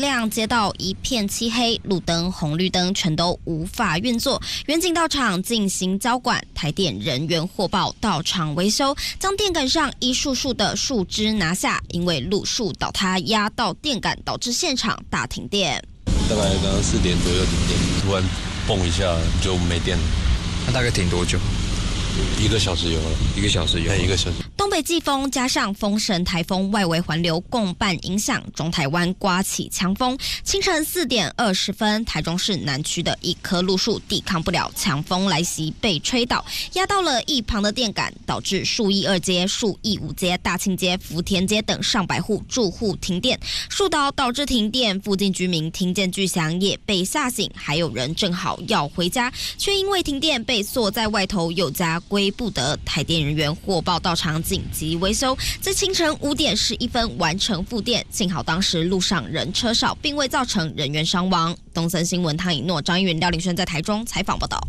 亮街道一片漆黑，路灯、红绿灯全都无法运作。远警到场进行交管，台电人员获报到场维修，将电杆上一束束的树枝拿下，因为路树倒塌压到电杆，导致现场大停电。大概刚刚4点左右停电，突然蹦一下就没电了。那大概停多久？1个小时有了，1个小时有了。1个小时。东北季风加上风神台风外围环流共伴影响，中台湾刮起强风。清晨4点20分，台中市南区的一棵路树抵抗不了强风来袭，被吹倒，压到了一旁的电杆，导致树义2街、树义5街、大庆街、福田街等上百户住户停电。树倒导致停电，附近居民听见巨响也被吓醒，还有人正好要回家，却因为停电被锁在外头，有家归不得。台电人员获报到场紧急维修，在清晨5点11分完成复电。幸好当时路上人车少，并未造成人员伤亡。东森新闻汤以诺、张一元、廖林轩在台中采访报道。